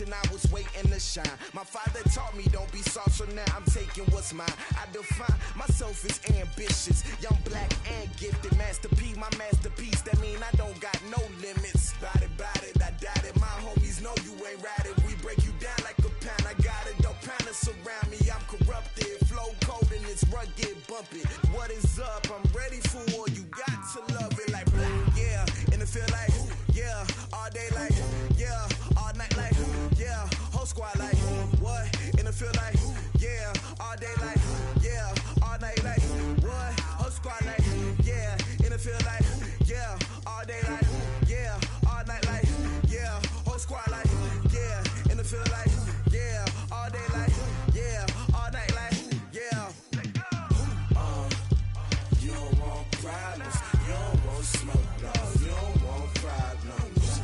generation, I was waiting to shine. My father taught me don't be soft, so now I'm taking what's mine. I define myself as ambitious, young, black, and gifted. Master P, my masterpiece, that mean I don't got no limits. Bout it, I doubt it. My homies know you ain't ratted. We break you down like a pound. I got it, don't pound to surround me. I'm corrupted, flow cold and it's rugged, bumpy. What is up? I'm ready for war. You got to love it like black, yeah. And it feel like, yeah. All day like, yeah. All night like, yeah. Whole squad like, what? And it feel like, yeah. All day like, yeah. All night like, what? Whole squad like, yeah. And it feel like, yeah. All day like, yeah. All night like, yeah. Whole squad like, yeah. And it feel like, yeah. All day like, yeah. All night like, yeah. You don't want problems. You don't want smoke, no. You don't want problems.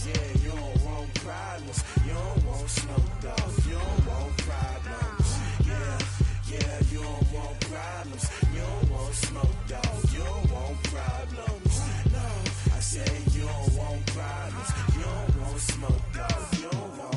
Yeah, you don't want problems. You don't want smoke, dog. You don't want problems. Yeah, you don't want problems. You don't want smoke, dog. You don't want problems. No, I say you don't want problems. You don't want smoke, dog. You don't want.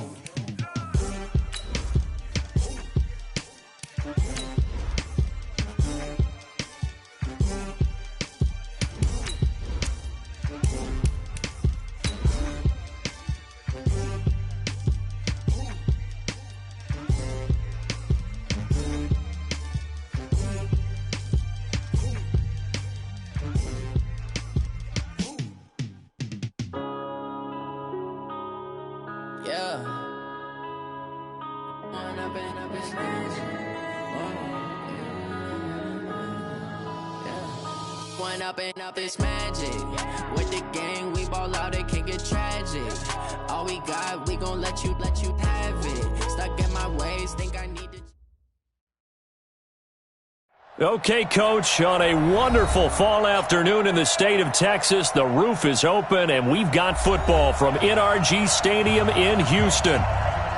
Up this magic with the gang, we ball out, it can get tragic. All we got, we gon' let you have it. Stuck in my ways, think I need to. Okay, Coach, on a wonderful fall afternoon in the state of Texas, the roof is open and we've got football from NRG Stadium in Houston.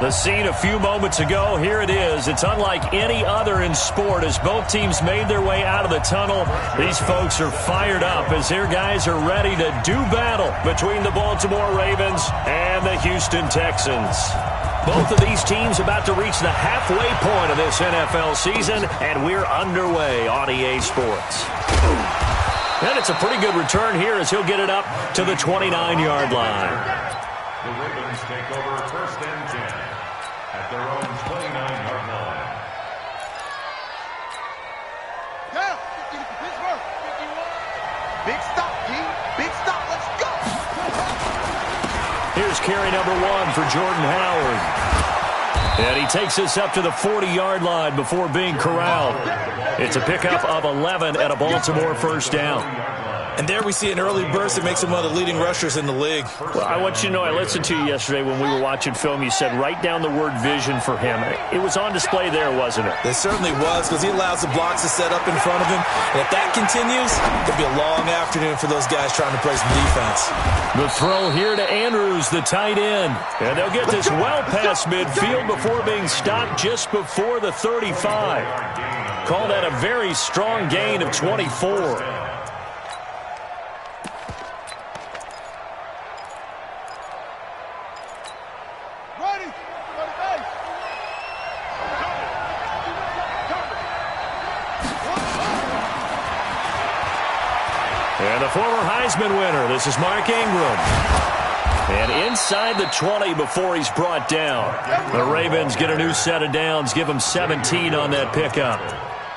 The scene a few moments ago, here it is. It's unlike any other in sport as both teams made their way out of the tunnel. These folks are fired up as their guys are ready to do battle between the Baltimore Ravens and the Houston Texans. Both of these teams about to reach the halfway point of this NFL season, and we're underway on EA Sports. And it's a pretty good return here as he'll get it up to the 29-yard line. The Ravens take over first and 10 at their own 29-yard line. Yeah, Pittsburgh. Big stop, G. Big stop. Let's go. Here's carry number 1 for Jordan Howard. And he takes us up to the 40-yard line before being corralled. It's a pickup of 11 at a Baltimore first down. And there we see an early burst that makes him one of the leading rushers in the league. Well, I want you to know, I listened to you yesterday when we were watching film. You said write down the word vision for him. It was on display there, wasn't it? It certainly was, because he allows the blocks to set up in front of him. And if that continues, it'll be a long afternoon for those guys trying to play some defense. The throw here to Andrews, the tight end. And they'll get this well past midfield before being stopped just before the 35. Call that a very strong gain of 24. And the former Heisman winner, this is Mark Ingram. And inside the 20 before he's brought down. The Ravens get a new set of downs, give them 17 on that pickup.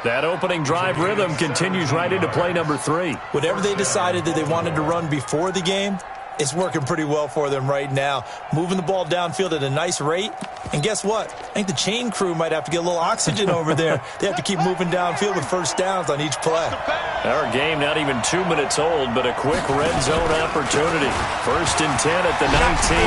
That opening drive rhythm continues right into play number 3. Whatever they decided that they wanted to run before the game, it's working pretty well for them right now. Moving the ball downfield at a nice rate. And guess what? I think the chain crew might have to get a little oxygen over there. They have to keep moving downfield with first downs on each play. Our game not even 2 minutes old, but a quick red zone opportunity. First and 10 at the 19.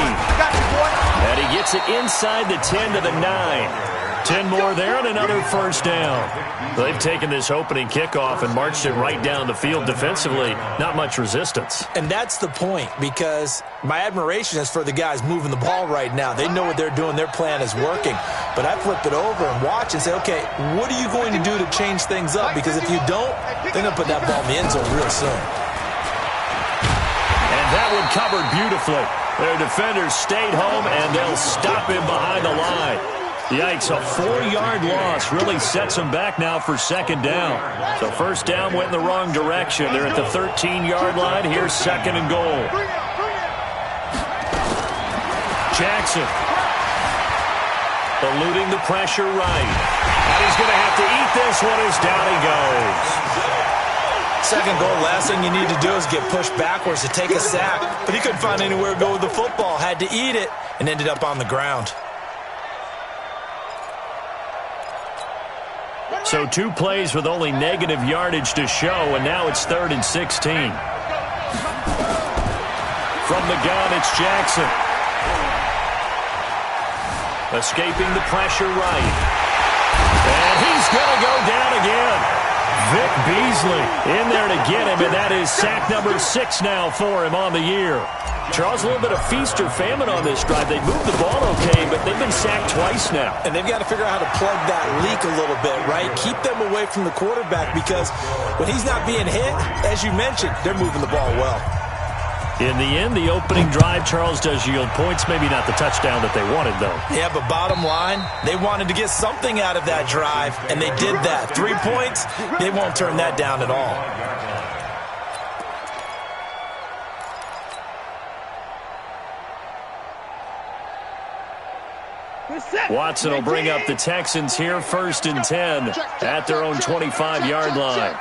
And he gets it inside the 10 to the 9. 10 more there and another first down. They've taken this opening kickoff and marched it right down the field defensively. Not much resistance. And that's the point, because my admiration is for the guys moving the ball right now. They know what they're doing. Their plan is working. But I flip it over and watch and say, okay, what are you going to do to change things up? Because if you don't, they're going to put that ball in the end zone real soon. And that one covered beautifully. Their defenders stayed home, and they'll stop him behind the line. Yikes, a 4-yard loss really sets them back now for second down. So first down went in the wrong direction. They're at the 13-yard line. Here's second and goal. Jackson eluding the pressure right. And he's going to have to eat this one as down he goes. Second goal, last thing you need to do is get pushed backwards to take a sack. But he couldn't find anywhere to go with the football. Had to eat it and ended up on the ground. So 2 plays with only negative yardage to show, and now it's 3rd and 16. From the gun, it's Jackson. Escaping the pressure right. And he's going to go down again. Vic Beasley in there to get him, and that is sack number 6 now for him on the year. Charles, a little bit of feast or famine on this drive. They moved the ball okay, but they've been sacked twice now. And they've got to figure out how to plug that leak a little bit, right? Keep them away from the quarterback because when he's not being hit, as you mentioned, they're moving the ball well. In the end, the opening drive, Charles, does yield points. Maybe not the touchdown that they wanted, though. Yeah, but bottom line, they wanted to get something out of that drive, and they did that. 3 points, they won't turn that down at all. Watson will bring up the Texans here, 1st and 10 at their own 25-yard line.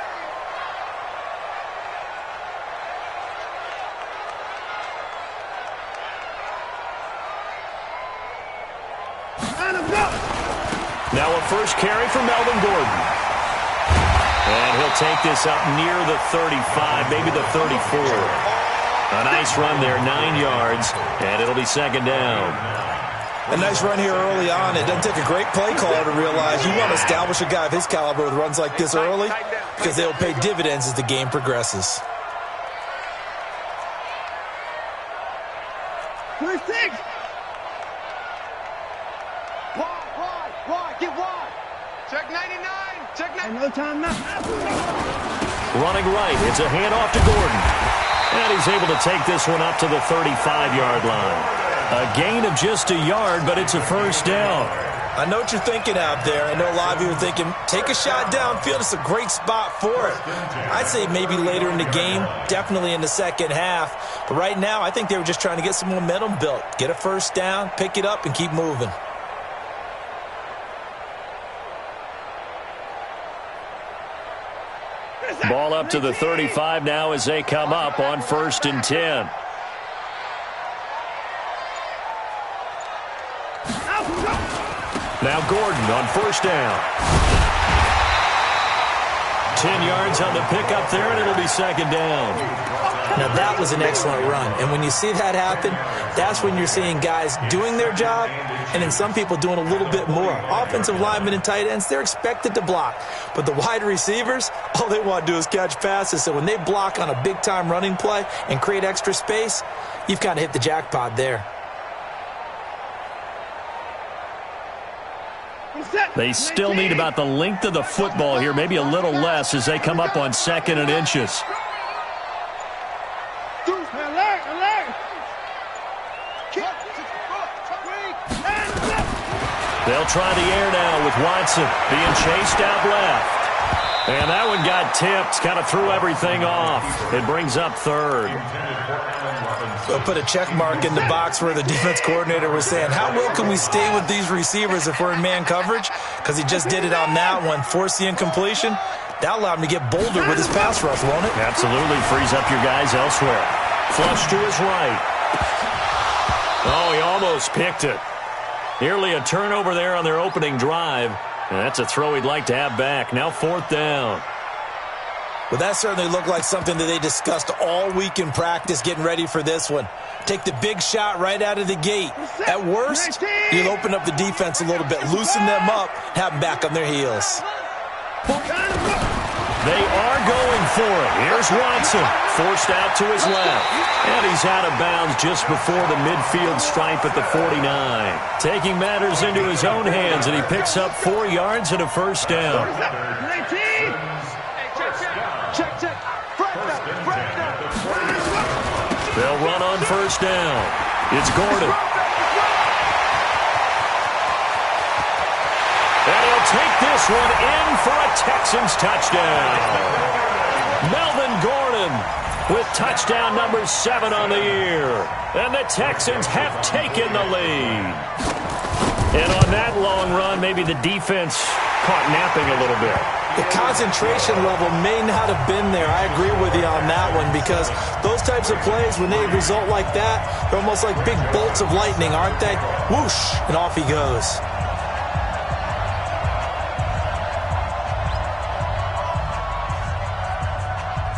Now a first carry for Melvin Gordon. And he'll take this up near the 35, maybe the 34. A nice run there, 9 yards, and it'll be second down. A nice run here early on. It doesn't take a great play caller to realize you want to establish a guy of his caliber with runs like this early because they'll pay dividends as the game progresses. First 6. Wide, get wide. Check 99. Check 99. No time now. Running right, it's a handoff to Gordon. And he's able to take this one up to the 35-yard line. A gain of just a yard, but it's a first down. I know what you're thinking out there. I know a lot of you are thinking, take a shot downfield. It's a great spot for it. I'd say maybe later in the game, definitely in the second half. But right now, I think they were just trying to get some momentum built. Get a first down, pick it up, and keep moving. Ball up to the 35 now as they come up on 1st and 10. Now Gordon on first down. 10 yards on the pickup there, and it'll be second down. Now, that was an excellent run. And when you see that happen, that's when you're seeing guys doing their job and then some people doing a little bit more. Offensive linemen and tight ends, they're expected to block. But the wide receivers, all they want to do is catch passes. So when they block on a big-time running play and create extra space, you've kind of hit the jackpot there. They still need about the length of the football here, maybe a little less as they come up on 2nd and inches. They'll try the air now with Watson being chased out left. And that one got tipped, kind of threw everything off. It brings up 3rd. They'll put a check mark in the box where the defense coordinator was saying, how well can we stay with these receivers if we're in man coverage? Because he just did it on that one, forced the incompletion. That allowed him to get bolder with his pass rush, won't it? Absolutely, frees up your guys elsewhere. Flush to his right. Oh, he almost picked it. Nearly a turnover there on their opening drive. And that's a throw he'd like to have back. Now 4th down. Well, that certainly looked like something that they discussed all week in practice getting ready for this one. Take the big shot right out of the gate. At worst, you'll open up the defense a little bit, loosen them up, have them back on their heels. They are going for it. Here's Watson, forced out to his left. And he's out of bounds just before the midfield stripe at the 49. Taking matters into his own hands, and he picks up 4 yards and a first down. They'll run on first down. It's Gordon. And he'll take this one in for a Texans touchdown. Melvin Gordon with touchdown number 7 on the year. And the Texans have taken the lead. And on that long run, maybe the defense caught napping a little bit. The concentration level may not have been there. I agree with you on that one, because those types of plays, when they result like that, they're almost like big bolts of lightning, aren't they? Whoosh, and off he goes.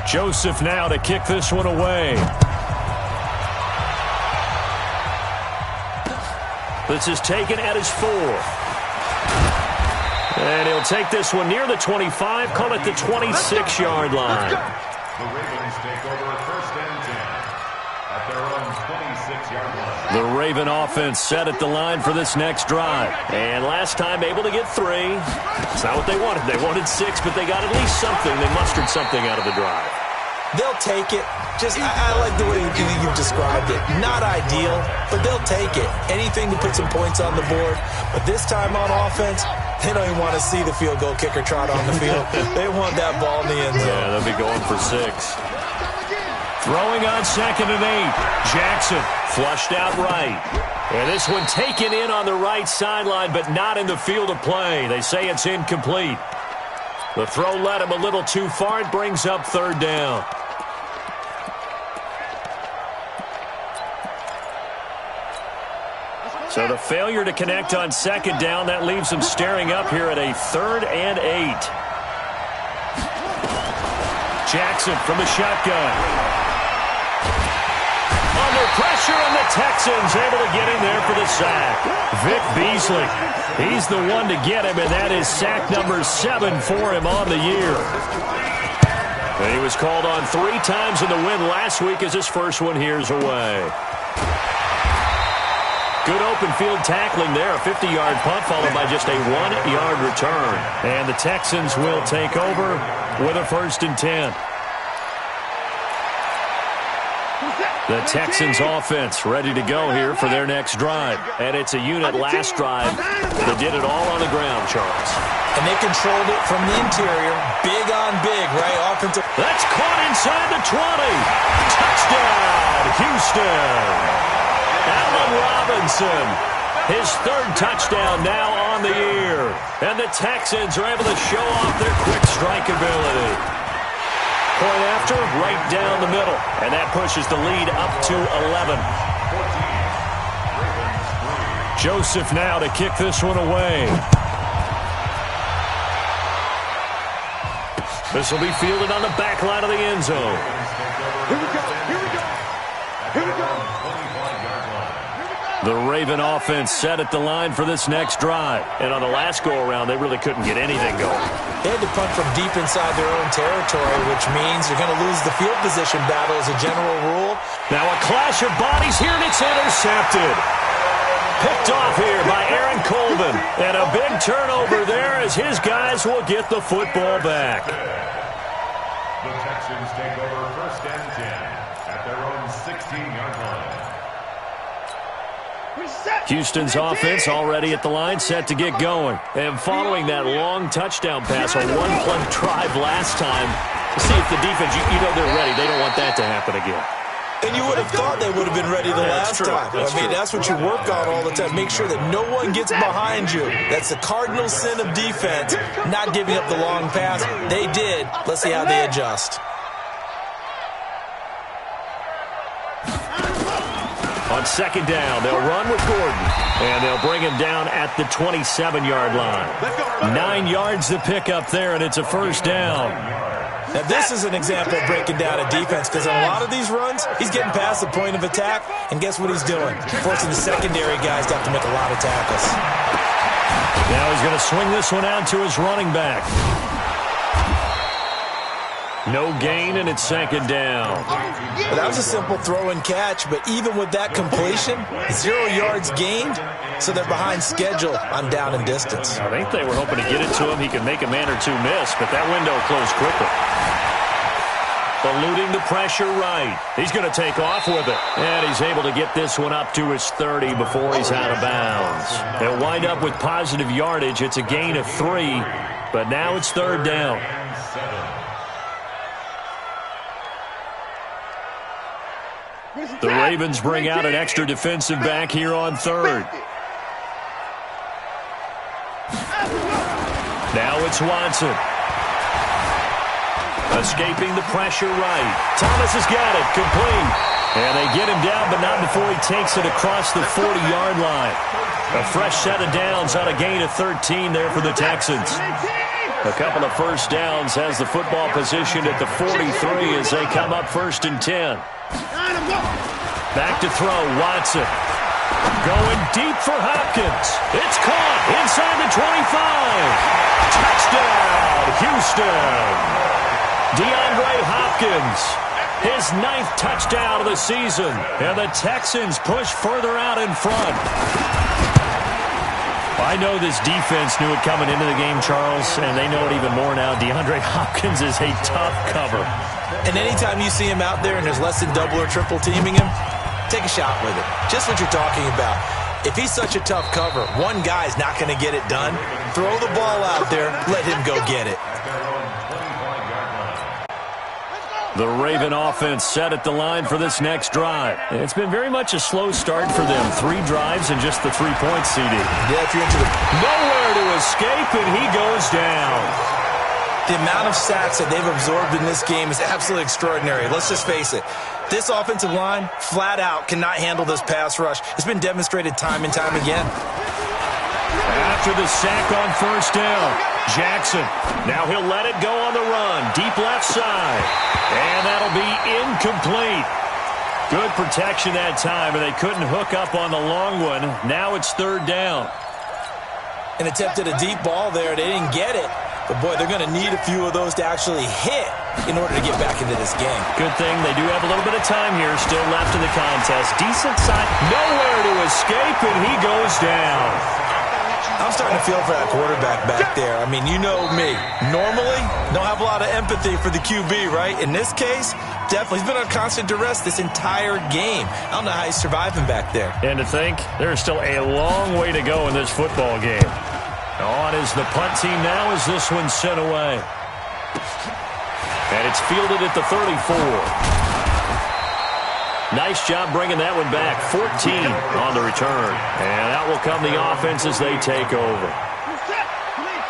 Joseph now to kick this one away. This is taken at his 4. And he'll take this one near the 25, call it the 26-yard line. The Ravens take over first and 10 at their own 26-yard line. The Raven offense set at the line for this next drive. And last time able to get 3. It's not what they wanted. They wanted 6, but they got at least something. They mustered something out of the drive. They'll take it. I like the way you've described it. Not ideal, but they'll take it. Anything to put some points on the board. But this time on offense, they don't even want to see the field goal kicker trot on the field. They want that ball in the end zone. Yeah, they'll be going for 6. Throwing on 2nd and 8. Jackson flushed out right. And this one taken in on the right sideline, but not in the field of play. They say it's incomplete. The throw led him a little too far. It brings up 3rd down. So the failure to connect on 2nd down, that leaves him staring up here at a 3rd and 8. Jackson from the shotgun. Under pressure, and the Texans able to get him there for the sack. Vic Beasley, he's the one to get him, and that is sack number 7 for him on the year. And he was called on 3 times in the win last week as his first one here's away. Good open field tackling there. A 50-yard punt followed by just a 1-yard return. And the Texans will take over with a 1st and 10. The Texans offense ready to go here for their next drive. And it's a unit last drive that did it all on the ground, Charles. And they controlled it from the interior. Big on big, right? Offensive. That's caught inside the 20. Touchdown, Houston. Allen Robinson, his 3rd touchdown now on the year. And the Texans are able to show off their quick strike ability. Point after, right down the middle. And that pushes the lead up to 11. Joseph now to kick this one away. This will be fielded on the back line of the end zone. Here we go. Here we go. Here we go. The Raven offense set at the line for this next drive. And on the last go-around, they really couldn't get anything going. They had to punt from deep inside their own territory, which means you're going to lose the field position battle as a general rule. Now a clash of bodies here, and it's intercepted. Picked off here by Aaron Colvin. And a big turnover there as his guys will get the football back. The Texans take over first and 10 at their own 16-yard line. Houston's offense already at the line, set to get going. And following that long touchdown pass, a 1-play drive last time, to see if the defense, you know they're ready. They don't want that to happen again. And you would have thought they would have been ready the last time. That's what you work on all the time. Make sure that no one gets behind you. That's the cardinal sin of defense, not giving up the long pass. They did. Let's see how they adjust. On 2nd down, they'll run with Gordon. And they'll bring him down at the 27-yard line. 9 yards to pick up there, and it's a 1st down. Now, this is an example of breaking down a defense, because on a lot of these runs, he's getting past the point of attack, and guess what he's doing? Forcing the secondary guys to have to make a lot of tackles. Now he's going to swing this one out to his running back. No gain, and it's 2nd down. Well, that was a simple throw and catch, but even with that completion, 0 yards gained, so they're behind schedule on down and distance. I think they were hoping to get it to him. He could make a man or two miss, but that window closed quickly. Eluding the pressure right. He's going to take off with it. And he's able to get this one up to his 30 before he's out of bounds. They'll wind up with positive yardage. It's a gain of 3, but now it's third down. The Ravens bring out an extra defensive back here on third. Now it's Watson. Escaping the pressure right. Thomas has got it. Complete. And they get him down, but not before he takes it across the 40-yard line. A fresh set of downs on a gain of 13 there for the Texans. A couple of first downs has the football positioned at the 43 as they come up 1st and 10. Back to throw. Watson. Going deep for Hopkins. It's caught inside the 25. Touchdown, Houston. DeAndre Hopkins, his 9th touchdown of the season, and the Texans push further out in front. I know this defense knew it coming into the game, Charles, and they know it even more now. DeAndre Hopkins is a tough cover. And anytime you see him out there and there's less than double or triple teaming him, take a shot with it. Just what you're talking about. If he's such a tough cover, one guy's not going to get it done. Throw the ball out there, let him go get it. The Raven offense set at the line for this next drive. It's been very much a slow start for them. 3 drives and just the 3 points, CD. Yeah, if you're into nowhere to escape, and he goes down. The amount of sacks that they've absorbed in this game is absolutely extraordinary. Let's just face it. This offensive line, flat out, cannot handle this pass rush. It's been demonstrated time and time again. After the sack on 1st down, Jackson. Now he'll let it go on the run. Deep left side. And that'll be incomplete. Good protection that time, and they couldn't hook up on the long one. Now it's 3rd down. And attempted a deep ball there. They didn't get it. But, boy, they're going to need a few of those to actually hit in order to get back into this game. Good thing they do have a little bit of time here still left in the contest. Decent side. Nowhere to escape, and he goes down. I'm starting to feel for that quarterback back there. I mean, you know me. Normally, don't have a lot of empathy for the QB, right? In this case, definitely. He's been on constant duress this entire game. I don't know how he's surviving back there. And to think, there's still a long way to go in this football game. On is the punt team now as this one's sent away. And it's fielded at the 34. Nice job bringing that one back. 14 on the return. And out will come the offense as they take over.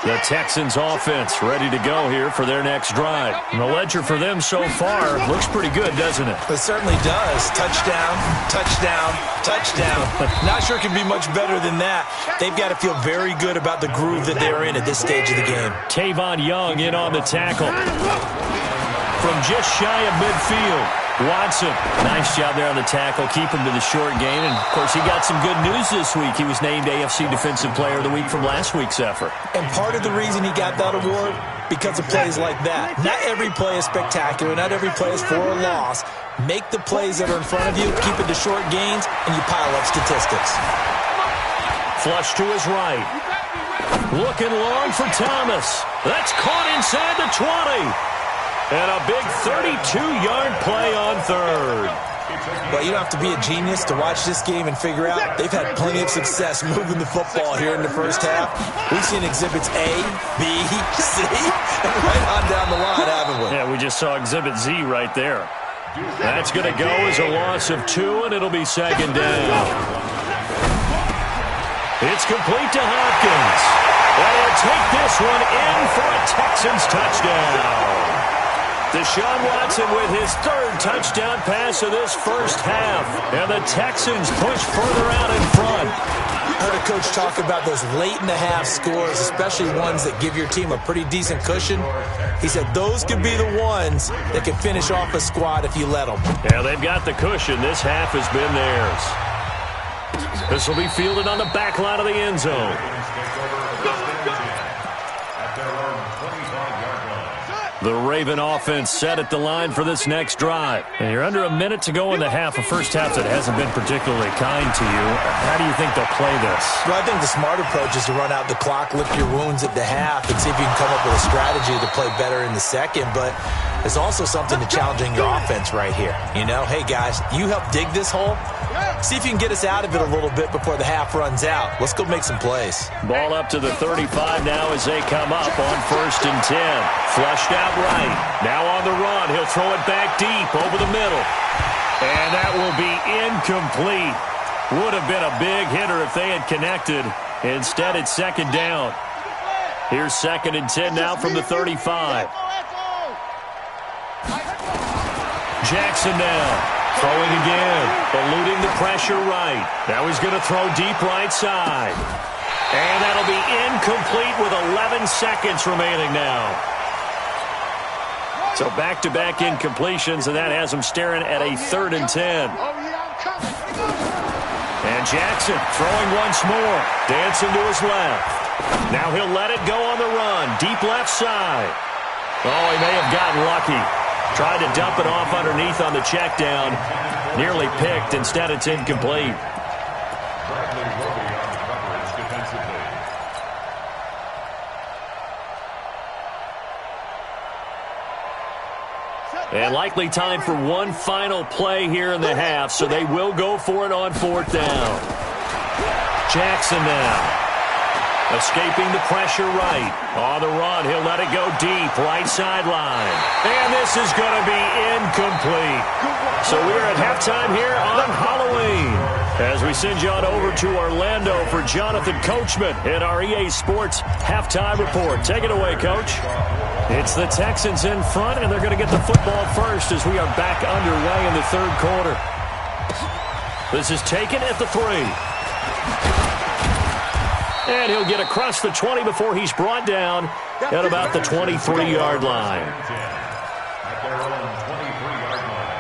The Texans offense ready to go here for their next drive. And the ledger for them so far looks pretty good, doesn't it? It certainly does. Touchdown, touchdown, touchdown. Not sure it can be much better than that. They've got to feel very good about the groove that they're in at this stage of the game. Tavon Young in on the tackle. From just shy of midfield. Watson, nice job there on the tackle. Keep him to the short gain. And, of course, he got some good news this week. He was named AFC Defensive Player of the Week from last week's effort. And part of the reason he got that award, because of plays like that. Not every play is spectacular. Not every play is for a loss. Make the plays that are in front of you, keep it to short gains, and you pile up statistics. Flush to his right. Looking long for Thomas. That's caught inside the 20. And a big 32-yard play on 3rd. Well, you don't have to be a genius to watch this game and figure out they've had plenty of success moving the football here in the first half. We've seen exhibits A, B, C, and right on down the line, haven't we? Yeah, we just saw exhibit Z right there. That's going to go as a loss of 2, and it'll be 2nd down. It's complete to Hopkins. And he'll take this one in for a Texans touchdown. Deshaun Watson with his 3rd touchdown pass of this first half. And the Texans push further out in front. I heard a coach talk about those late-in-the-half scores, especially ones that give your team a pretty decent cushion. He said those could be the ones that can finish off a squad if you let them. Yeah, they've got the cushion. This half has been theirs. This will be fielded on the back line of the end zone. The Raven offense set at the line for this next drive. And you're under a minute to go in the half, a first half that hasn't been particularly kind to you. How do you think they'll play this? Well, I think the smart approach is to run out the clock, lick your wounds at the half, and see if you can come up with a strategy to play better in the second. But there's also something to challenging your offense right here. You know, hey, guys, you help dig this hole. See if you can get us out of it a little bit before the half runs out. Let's go make some plays. Ball up to the 35 now as they come up on 1st and 10. Flushed out right. Now on the run. He'll throw it back deep over the middle. And that will be incomplete. Would have been a big hitter if they had connected. Instead, it's 2nd down. Here's 2nd and 10 now from the 35. Jackson now. Throwing again, eluding the pressure right. Now he's going to throw deep right side. And that'll be incomplete with 11 seconds remaining now. So back-to-back incompletions, and that has him staring at a 3rd and 10. And Jackson throwing once more, dancing to his left. Now he'll let it go on the run, deep left side. Oh, he may have gotten lucky. Tried to dump it off underneath on the check down. Nearly picked. Instead, it's incomplete. Bradley Roby on the coverage defensively. And likely time for one final play here in the half, so they will go for it on 4th down. Jackson now. Escaping the pressure right. On the run, he'll let it go deep, right sideline. And this is going to be incomplete. So we're at halftime here on Halloween. As we send you on over to Orlando for Jonathan Coachman in our EA Sports Halftime Report. Take it away, Coach. It's the Texans in front, and they're going to get the football first as we are back underway in the 3rd quarter. This is taken at the 3. And he'll get across the 20 before he's brought down at about the 23-yard line. At their own 23-yard line.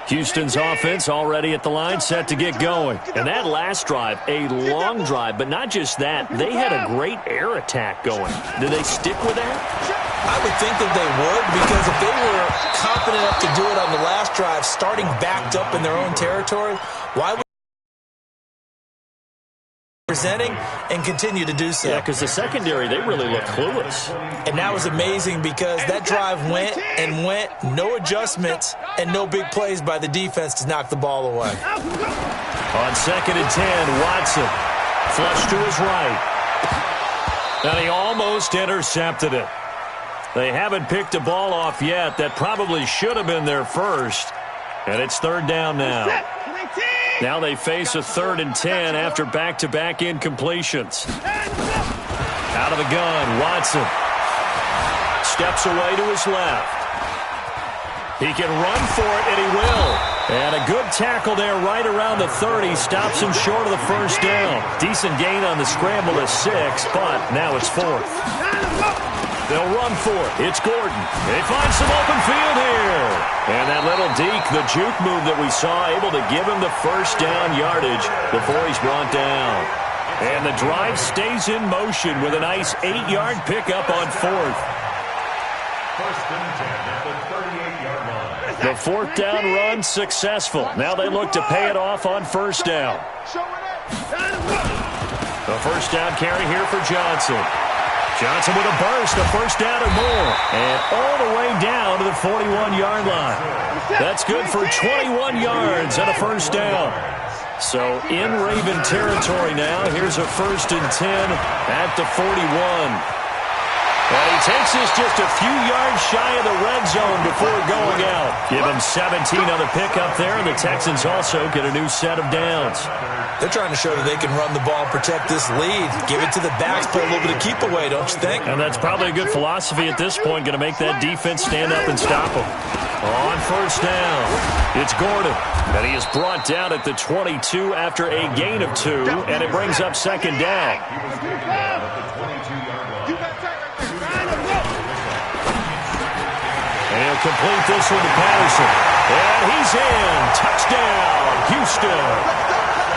Houston's offense already at the line, set to get going. And that last drive, a long drive, but not just that. They had a great air attack going. Did they stick with that? I would think that they would, because if they were confident enough to do it on the last drive, starting backed up in their own territory, why would presenting and continue to do so? Yeah, because the secondary, they really looked clueless. And that was amazing because that drive went and went, no adjustments and no big plays by the defense to knock the ball away. On 2nd and 10, Watson flushed to his right. And he almost intercepted it. They haven't picked a ball off yet. That probably should have been their first. And it's 3rd down now. Now they face a 3rd and 10 after back-to-back incompletions. Out of the gun, Watson steps away to his left. He can run for it, and he will. And a good tackle there right around the 30 stops him short of the 1st down. Decent gain on the scramble is 6, but now it's 4th. They'll run for it. It's Gordon. They find some open field here. And that little deke, the juke move that we saw, able to give him the 1st down yardage before he's brought down. And the drive stays in motion with a nice 8-yard pickup on 4th. 1st and 10 at the 38-yard line. The 4th down run successful. Now they look to pay it off on 1st down. The 1st down carry here for Johnson. Johnson with a burst, a 1st down or more. And all the way down to the 41-yard line. That's good for 21 yards and a 1st down. So in Raven territory now. Here's a 1st and 10 at the 41. And he takes this just a few yards shy of the red zone before going out. Give him 17 on the pickup there, and the Texans also get a new set of downs. They're trying to show that they can run the ball and protect this lead. Give it to the backs, play a little bit of keep away, don't you think? And that's probably a good philosophy at this point, going to make that defense stand up and stop them. On 1st down, it's Gordon. And he is brought down at the 22 after a gain of 2, and it brings up 2nd down. He was taken down at the 22-yard line. And he'll complete this one to Patterson. And he's in. Touchdown, Houston.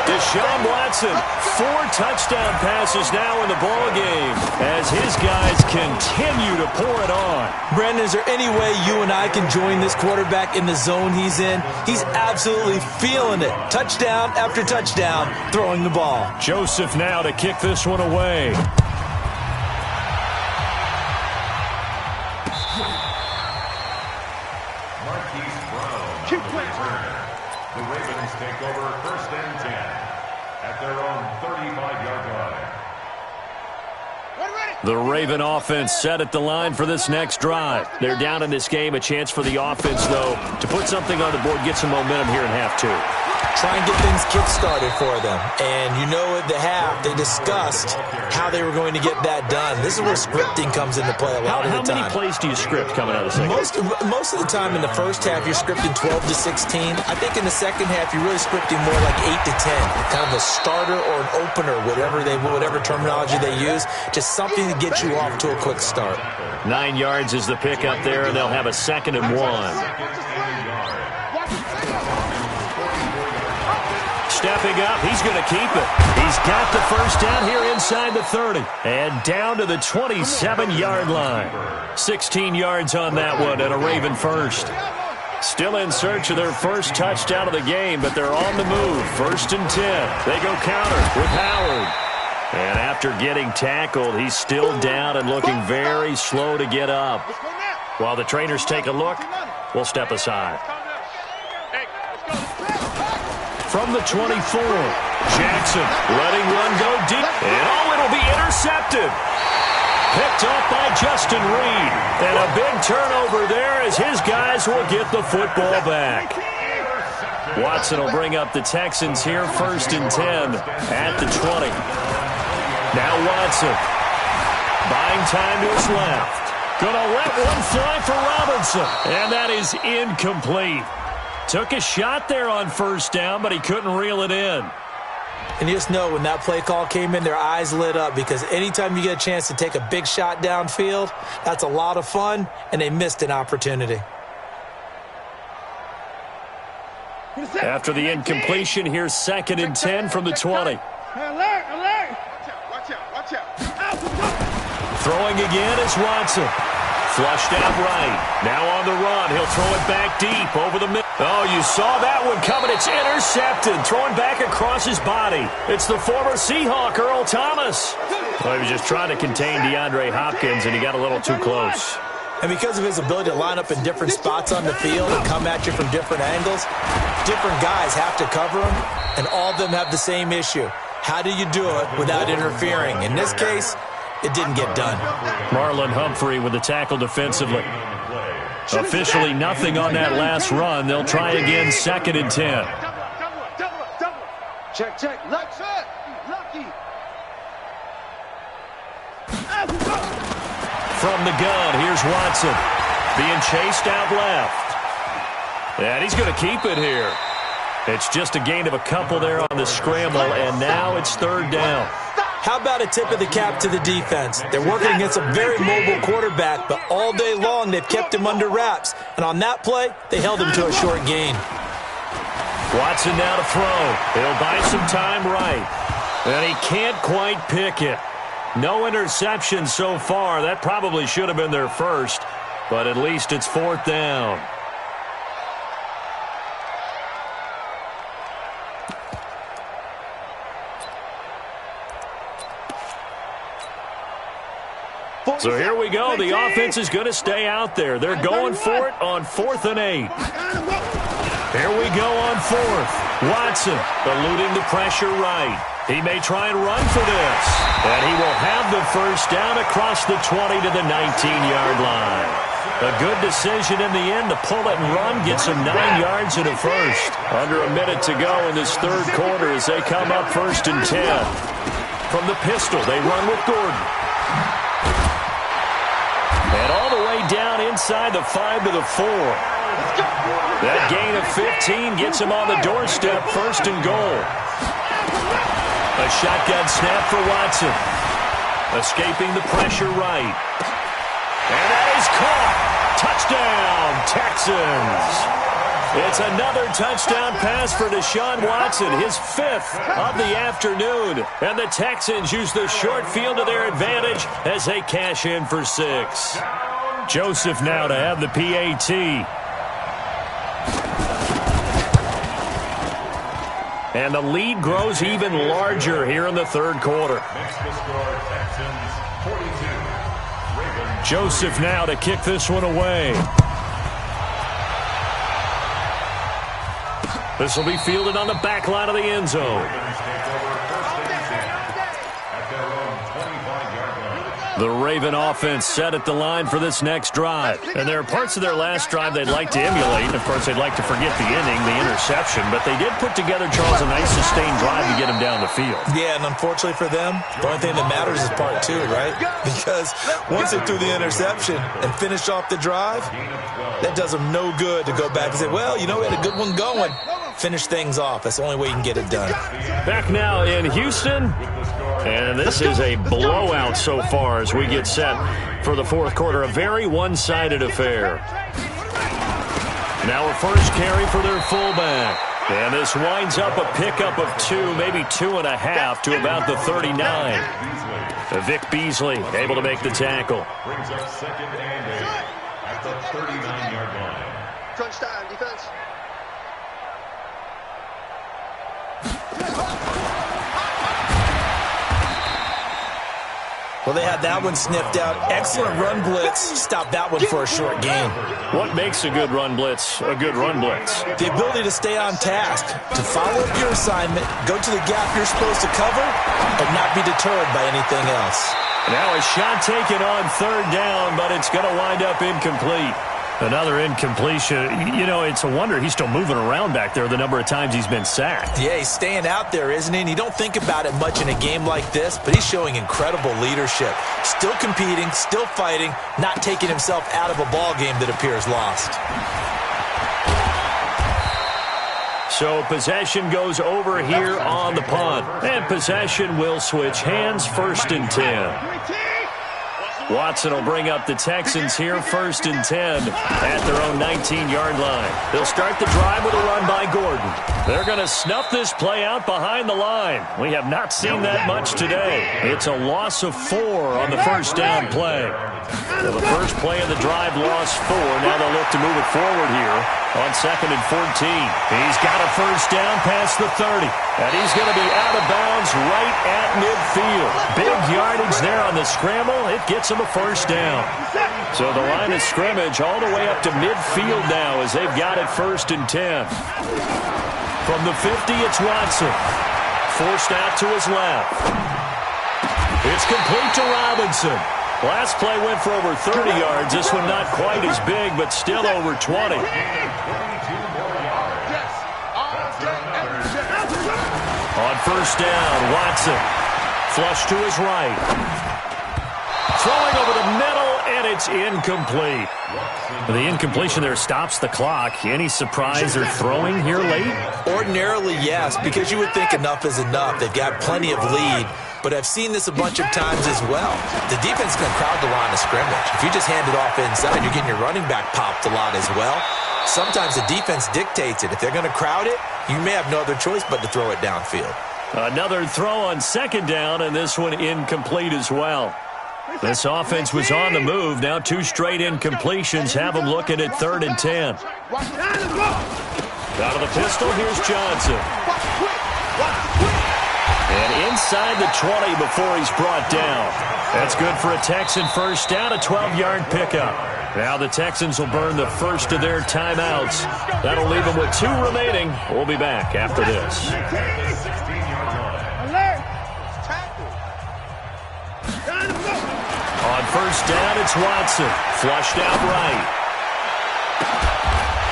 Deshaun Watson, 4 touchdown passes now in the ball game as his guys continue to pour it on. Brandon, is there any way you and I can join this quarterback in the zone he's in? He's absolutely feeling it. Touchdown after touchdown, throwing the ball. Joseph now to kick this one away. The Ravens take over 1st and 10 at their own 35-yard line. The Raven offense set at the line for this next drive. They're down in this game. A chance for the offense, though, to put something on the board, get some momentum here in half 2. Try and get things kick-started for them. And you know at the half, they discussed how they were going to get that done. This is where scripting comes into play a lot of the time. How many plays do you script coming out of the second? Most of the time in the first half, you're scripting 12 to 16. I think in the second half, you're really scripting more like 8 to 10. Kind of a starter or an opener, whatever terminology they use. Just something to get you off to a quick start. 9 yards is the pickup there, and they'll have a 2nd and 1. Stepping up, he's going to keep it. He's got the first down here inside the 30. And down to the 27-yard line. 16 yards on that one and a Raven first. Still in search of their first touchdown of the game, but they're on the move. 1st and 10. They go counter with Howard. And after getting tackled, he's still down and looking very slow to get up. While the trainers take a look, we'll step aside. From the 24, Jackson letting one go deep. And it'll be intercepted. Picked off by Justin Reed. And a big turnover there as his guys will get the football back. Watson will bring up the Texans here, 1st and 10 at the 20. Now Watson, buying time to his left. Gonna let one fly for Robinson. And that is incomplete. Took a shot there on 1st down, but he couldn't reel it in. And you just know when that play call came in, their eyes lit up because anytime you get a chance to take a big shot downfield, that's a lot of fun, and they missed an opportunity. After the incompletion, here's 2nd and 10 from the 20. Alert, alert. Watch out. Throwing again is Watson. Flushed out right. Now on the run. He'll throw it back deep over the middle. Oh, you saw that one coming. It's intercepted. Throwing back across his body. It's the former Seahawk, Earl Thomas. Well, he was just trying to contain DeAndre Hopkins, and he got a little too close. And because of his ability to line up in different spots on the field and come at you from different angles, different guys have to cover him, and all of them have the same issue. How do you do it without interfering? In this case, it didn't get done. Marlon Humphrey with the tackle defensively. Officially nothing on that last run. They'll try again, 2nd and 10. Check. Lucky. From the gun, here's Watson. Being chased out left. And he's going to keep it here. It's just a gain of a couple there on the scramble, and now it's 3rd down. How about a tip of the cap to the defense? They're working against a very mobile quarterback, but all day long they've kept him under wraps. And on that play, they held him to a short gain. Watson now to throw. He'll buy some time right. And he can't quite pick it. No interception so far. That probably should have been their first, but at least it's 4th down. So here we go. The offense is going to stay out there. They're going for it on 4th and 8. Here we go on 4th. Watson eluding the pressure right. He may try and run for this. And he will have the first down across the 20 to the 19-yard line. A good decision in the end to pull it and run, gets him 9 yards and a first. Under a minute to go in this 3rd quarter as they come up 1st and 10. From the pistol, they run with Gordon. And all the way down inside the 5 to the 4. That gain of 15 gets him on the doorstep, 1st and goal. A shotgun snap for Watson. Escaping the pressure right. And that is caught. Touchdown, Texans. It's another touchdown pass for Deshaun Watson, his 5th of the afternoon. And the Texans use the short field to their advantage as they cash in for 6. Joseph now to have the PAT. And the lead grows even larger here in the third quarter. Joseph now to kick this one away. This will be fielded on the back line of the end zone. The Raven offense set at the line for this next drive. And there are parts of their last drive they'd like to emulate. Of course, they'd like to forget the inning, the interception. But they did put together, Charles, a nice sustained drive to get him down the field. Yeah, and unfortunately for them, the only thing that matters is part 2, right? Because once they threw the interception and finished off the drive, that does them no good to go back and say, well, you know, we had a good one going. Finish things off. That's the only way you can get it done. Back now in Houston. And this is a blowout so far as we get set for the fourth quarter. A very one-sided affair. Now a first carry for their fullback. And this winds up a pickup of 2, maybe 2.5 to about the 39. Vic Beasley able to make the tackle. Brings up 2nd and 8 at the 39-yard line. Crunch time, defense. Well, they had that one sniffed out. Excellent run blitz. Stop that one for a short gain. What makes a good run blitz a good run blitz? The ability to stay on task, to follow up your assignment, go to the gap you're supposed to cover, and not be deterred by anything else. Now a shot taken on 3rd down, but it's going to wind up incomplete. Another incompletion. You know, it's a wonder he's still moving around back there the number of times he's been sacked. Yeah, he's staying out there, isn't he? And you don't think about it much in a game like this, but he's showing incredible leadership. Still competing, still fighting, not taking himself out of a ball game that appears lost. So possession goes over here on the punt. And possession will switch hands, 1st and 10. Watson will bring up the Texans here, 1st and 10 at their own 19-yard line. They'll start the drive with a run by Gordon. They're going to snuff this play out behind the line. We have not seen that much today. It's a loss of 4 on the first down play. So the first play of the drive lost 4. Now they'll look to move it forward here on 2nd and 14. He's got a first down past the 30. And he's going to be out of bounds right at midfield. Big yardage there on the scramble. It gets him a first down. So the line of scrimmage all the way up to midfield now as they've got it 1st and 10. From the 50, it's Watson. Forced out to his left. It's complete to Robinson. Last play went for over 30 yards. This one not quite as big, but still over 20. On first down, Watson. Flush to his right. Throwing over the middle, and it's incomplete. The incompletion there stops the clock. Any surprise they're throwing here late? Ordinarily, yes, because you would think enough is enough. They've got plenty of lead, but I've seen this a bunch of times as well. The defense is going to crowd the line of scrimmage. If you just hand it off inside, you're getting your running back popped a lot as well. Sometimes the defense dictates it. If they're going to crowd it, you may have no other choice but to throw it downfield. Another throw on 2nd down, and this one incomplete as well. This offense was on the move. Now 2 straight incompletions have them looking at 3rd and 10. Out of the pistol, here's Johnson. And inside the 20 before he's brought down. That's good for a Texan first down, a 12-yard pickup. Now the Texans will burn the first of their timeouts. That'll leave them with 2 remaining. We'll be back after this. On first down, it's Watson. Flushed out right.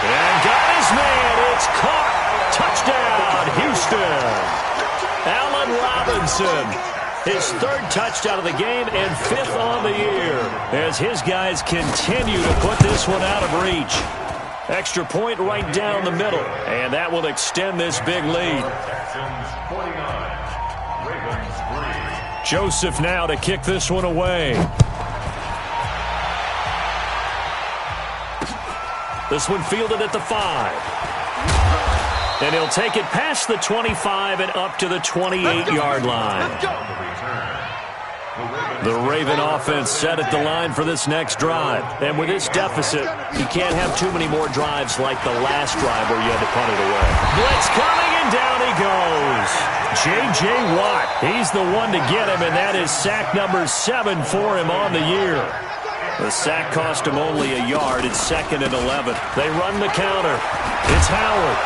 And got his man. It's caught. Touchdown, Houston. Allen Robinson. His 3rd touchdown of the game and 5th on the year as his guys continue to put this one out of reach. Extra point right down the middle, and that will extend this big lead. Joseph now to kick this one away. This one fielded at the 5. And he'll take it past the 25 and up to the 28-yard line. The Raven offense set at the line for this next drive. And with this deficit, you can't have too many more drives like the last drive where you had to punt it away. Blitz coming, and down he goes. J.J. Watt, he's the one to get him, and that is sack number 7 for him on the year. The sack cost him only a yard. It's 2nd and 11. They run the counter. It's Howard.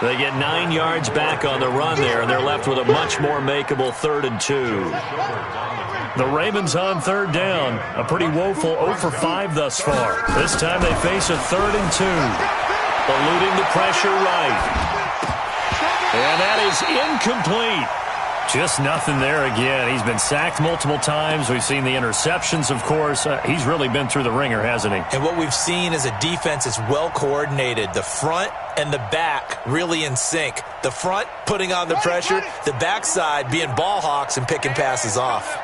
They get 9 yards back on the run there, and they're left with a much more makeable 3rd and 2. The Ravens on 3rd down. A pretty woeful 0 for 5 thus far. This time they face a 3rd and 2. Eluding the pressure right. And that is incomplete. Just nothing there again. He's been sacked multiple times. We've seen the interceptions, of course. He's really been through the ringer, hasn't he? And what we've seen is a defense is well coordinated. The front and the back really in sync. The front putting on the pressure, the backside being ball hawks and picking passes off.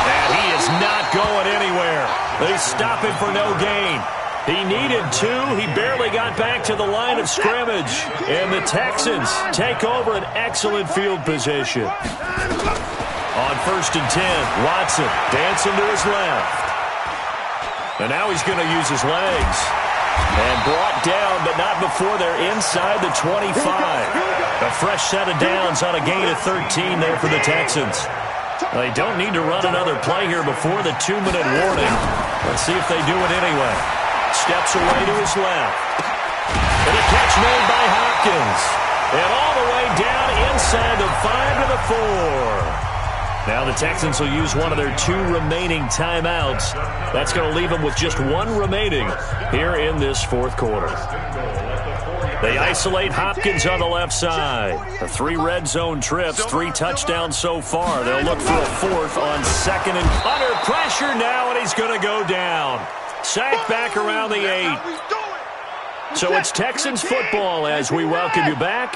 And he is not going anywhere. They stop him for no gain. He needed 2. He barely got back to the line of scrimmage. And the Texans take over an excellent field position. On 1st and 10, Watson dancing to his left. And now he's going to use his legs. And brought down, but not before they're inside the 25. A fresh set of downs on a gain of 13 there for the Texans. They don't need to run another play here before the 2-minute warning. Let's see if they do it anyway. Steps away to his left. And a catch made by Hopkins. And all the way down inside the 5 to the 4. Now the Texans will use one of their 2 remaining timeouts. That's going to leave them with just 1 remaining here in this 4th quarter. They isolate Hopkins on the left side. The 3 red zone trips, 3 touchdowns so far. They'll look for a 4th on 2nd and under pressure now, and he's going to go down. Sacked back around the 8. So it's Texans football as we welcome you back.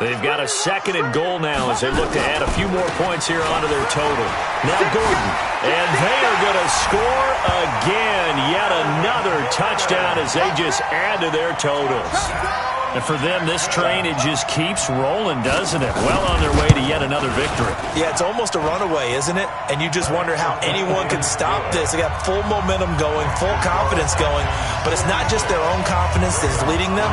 They've got a 2nd and goal now as they look to add a few more points here onto their total. Now Gordon. And they are going to score again. Yet another touchdown as they just add to their totals. And for them, this train, it just keeps rolling, doesn't it? Well on their way to yet another victory. Yeah, it's almost a runaway, isn't it? And you just wonder how anyone can stop this. They got full momentum going, full confidence going. But it's not just their own confidence that is leading them.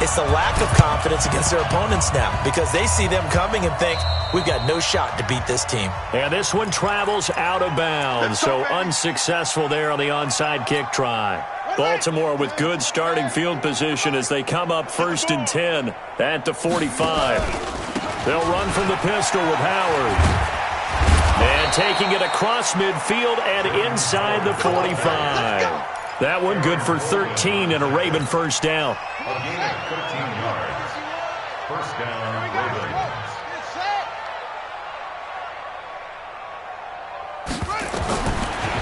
It's the lack of confidence against their opponents now because they see them coming and think, we've got no shot to beat this team. And this one travels out of bounds, so unsuccessful there on the onside kick try. Baltimore with good starting field position as they come up 1st and 10 at the 45. They'll run from the pistol with Howard. And taking it across midfield and inside the 45. That one good for 13 and a Raven 1st down. A gain of 13 yards. 1st down, Ravens.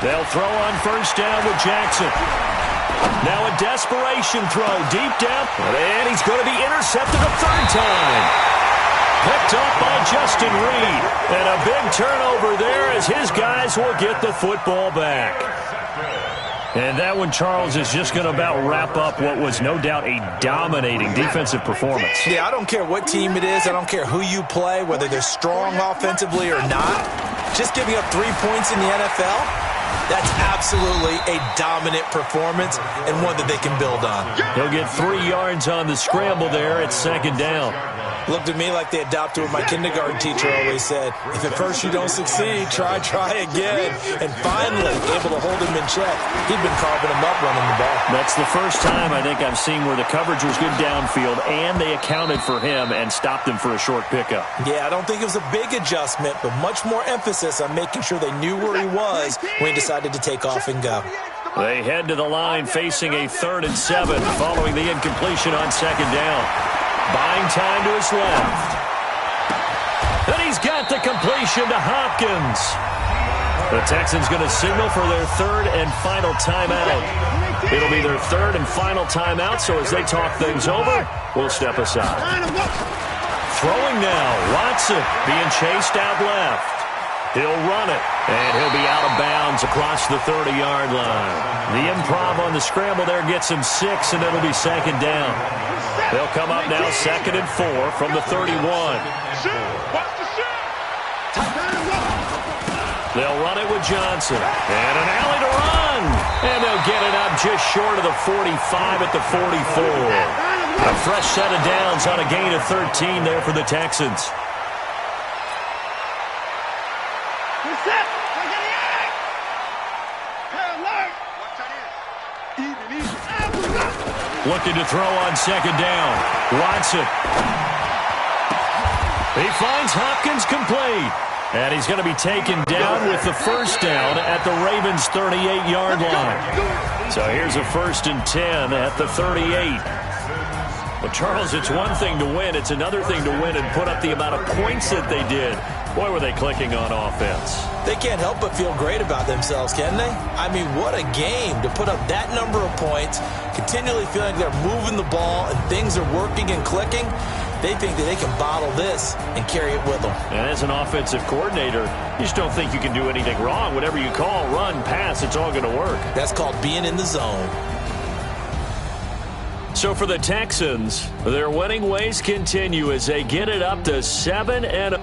They'll throw on 1st down with Jackson. Now a desperation throw deep down. And he's going to be intercepted a 3rd time. Picked up by Justin Reed. And a big turnover there as his guys will get the football back. And that one, Charles, is just going to about wrap up what was no doubt a dominating defensive performance. Yeah, I don't care what team it is. I don't care who you play, whether they're strong offensively or not. Just giving up 3 points in the NFL, that's absolutely a dominant performance and one that they can build on. He'll get 3 yards on the scramble there at 2nd down. Looked at me like they adopted what my kindergarten teacher always said. If at first you don't succeed, try again. And finally, able to hold him in check. He'd been carving him up running the ball. That's the first time I think I've seen where the coverage was good downfield and they accounted for him and stopped him for a short pickup. Yeah, I don't think it was a big adjustment, but much more emphasis on making sure they knew where he was when he decided to take off and go. They head to the line facing a 3rd and 7 following the incompletion on 2nd down. Buying time to his left. And he's got the completion to Hopkins. The Texans going to signal for their 3rd and final timeout. It'll be their 3rd and final timeout, so as they talk things over, we'll step aside. Throwing now, Watson being chased out left. He'll run it. And he'll be out of bounds across the 30-yard line. The improv on the scramble there gets him 6, and it'll be second down. They'll come up now 2nd and 4 from the 31. They'll run it with Johnson. And an alley to run. And they'll get it up just short of the 45 at the 44. A fresh set of downs on a gain of 13 there for the Texans. Looking to throw on second down. Watson. He finds Hopkins complete. And he's going to be taken down with the first down at the Ravens' 38-yard line. So here's a 1st and 10 at the 38. Well, Charles, it's one thing to win. It's another thing to win and put up the amount of points that they did. Boy, were they clicking on offense. They can't help but feel great about themselves, can they? I mean, what a game to put up that number of points, continually feeling they're moving the ball and things are working and clicking. They think that they can bottle this and carry it with them. And as an offensive coordinator, you just don't think you can do anything wrong. Whatever you call, run, pass, it's all going to work. That's called being in the zone. So for the Texans, their winning ways continue as they get it up to 7-0.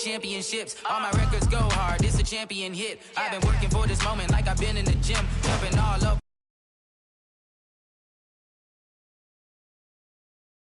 Championships, all my records go hard. This a champion hit. I've been working for this moment like I've been in the gym, jumping all up.